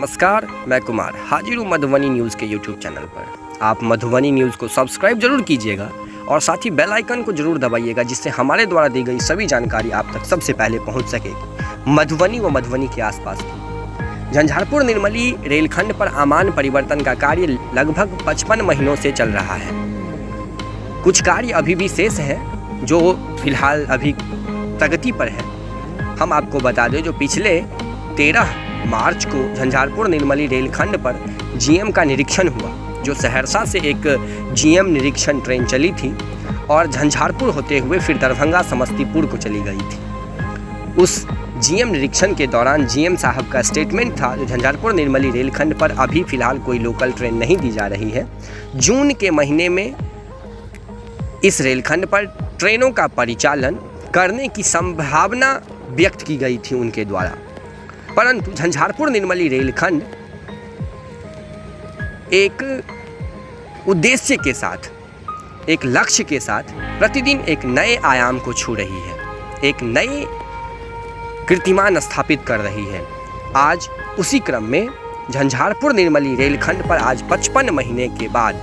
नमस्कार, मैं कुमार हाजिर हूँ मधुबनी न्यूज़ के यूट्यूब चैनल पर। आप मधुबनी न्यूज़ को सब्सक्राइब जरूर कीजिएगा और साथ ही बेल आइकन को जरूर दबाइएगा, जिससे हमारे द्वारा दी गई सभी जानकारी आप तक सबसे पहले पहुँच सके मधुबनी व मधुबनी के आसपास की। झंझारपुर निर्मली रेलखंड पर अमान परिवर्तन का कार्य लगभग 55 महीनों से चल रहा है। कुछ कार्य अभी भी शेष है जो फिलहाल अभी प्रगति पर है। हम आपको बता दें, जो पिछले 13 मार्च को झंझारपुर निर्मली रेलखंड पर जीएम का निरीक्षण हुआ, जो सहरसा से एक जीएम निरीक्षण ट्रेन चली थी और झंझारपुर होते हुए फिर दरभंगा समस्तीपुर को चली गई थी। उस जीएम निरीक्षण के दौरान जीएम साहब का स्टेटमेंट था, जो झंझारपुर निर्मली रेलखंड पर अभी फ़िलहाल कोई लोकल ट्रेन नहीं दी जा रही है। जून के महीने में इस रेलखंड पर ट्रेनों का परिचालन करने की संभावना व्यक्त की गई थी उनके द्वारा, परंतु झंझारपुर निर्मली रेलखंड एक उद्देश्य के साथ, एक लक्ष्य के साथ प्रतिदिन एक नए आयाम को छू रही है, एक नए कीर्तिमान स्थापित कर रही है। आज उसी क्रम में झंझारपुर निर्मली रेलखंड पर आज 55 महीने के बाद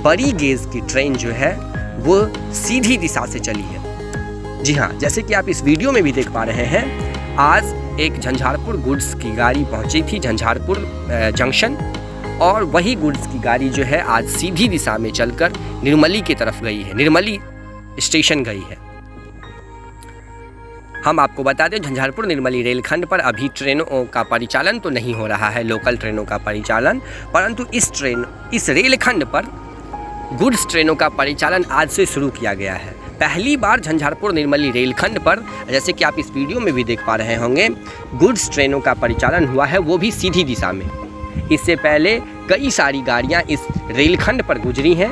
बड़ी गेज की ट्रेन जो है वो सीधी दिशा से चली है। जी हाँ, जैसे कि आप इस वीडियो में भी देख पा रहे हैं, आज एक झंझारपुर गुड्स की गाड़ी पहुंची थी झंझारपुर जंक्शन, और वही गुड्स की गाड़ी जो है आज सीधी दिशा में चलकर निर्मली की तरफ गई है, निर्मली स्टेशन गई है। हम आपको बता दें, झंझारपुर निर्मली रेलखंड पर अभी ट्रेनों का परिचालन तो नहीं हो रहा है, लोकल ट्रेनों का परिचालन, परंतु इस रेलखंड पर गुड्स ट्रेनों का परिचालन आज से शुरू किया गया है। पहली बार झंझारपुर निर्मली रेलखंड पर, जैसे कि आप इस वीडियो में भी देख पा रहे होंगे, गुड्स ट्रेनों का परिचालन हुआ है, वो भी सीधी दिशा में। इससे पहले कई सारी गाड़ियां इस रेलखंड पर गुजरी हैं,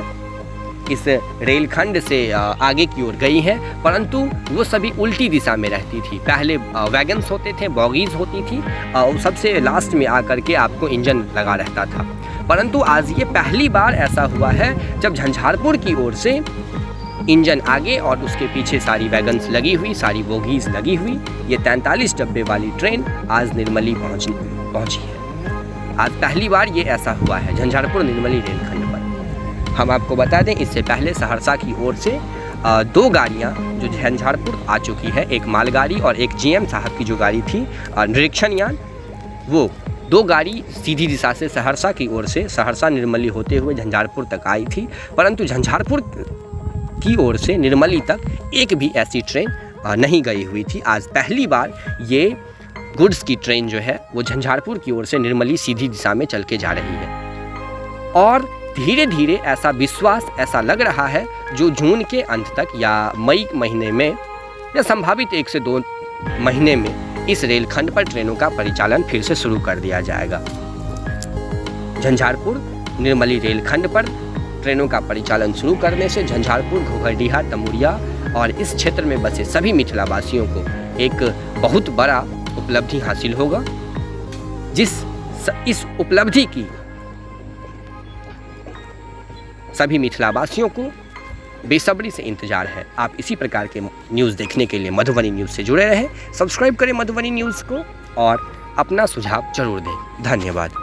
इस रेलखंड से आगे की ओर गई हैं, परंतु वो सभी उल्टी दिशा में रहती थी। पहले वैगन्स होते थे, बॉगीज होती थी, और सबसे लास्ट में आकर के आपको इंजन लगा रहता था। परंतु आज ये पहली बार ऐसा हुआ है जब झंझारपुर की ओर से इंजन आगे और उसके पीछे सारी वैगन्स लगी हुई, सारी बोगीज लगी हुई, ये 43 डब्बे वाली ट्रेन आज निर्मली पहुंची है। आज पहली बार ये ऐसा हुआ है झंझारपुर निर्मली रेलखंड पर। हम आपको बता दें, इससे पहले सहरसा की ओर से 2 गाड़ियां जो झंझारपुर आ चुकी है, एक मालगाड़ी और एक जीएम साहब की जो गाड़ी थी निरीक्षण यान, वो 2 गाड़ी सीधी दिशा से सहरसा की ओर से सहरसा निर्मली होते हुए झंझारपुर तक आई थी, परंतु झंझारपुर की ओर से निर्मली तक एक भी ऐसी ट्रेन नहीं गई हुई थी। आज पहली बार ये गुड्स की ट्रेन जो है वो झंझारपुर की ओर से निर्मली सीधी दिशा में चल के जा रही है, और धीरे धीरे ऐसा विश्वास, ऐसा लग रहा है जो जून के अंत तक या मई महीने में या संभावित 1 से 2 महीने में इस रेलखंड पर ट्रेनों का परिचालन फिर से शुरू कर दिया जाएगा। झंझारपुर निर्मली रेलखंड पर ट्रेनों का परिचालन शुरू करने से झंझारपुर, घोघरडीहा, तमुरिया और इस क्षेत्र में बसे सभी मिथिलावासियों को एक बहुत बड़ा उपलब्धि हासिल होगा, इस उपलब्धि की सभी मिथिलावासियों को बेसब्री से इंतजार है। आप इसी प्रकार के न्यूज़ देखने के लिए मधुबनी न्यूज़ से जुड़े रहें। सब्सक्राइब करें मधुबनी न्यूज़ को और अपना सुझाव जरूर दें। धन्यवाद।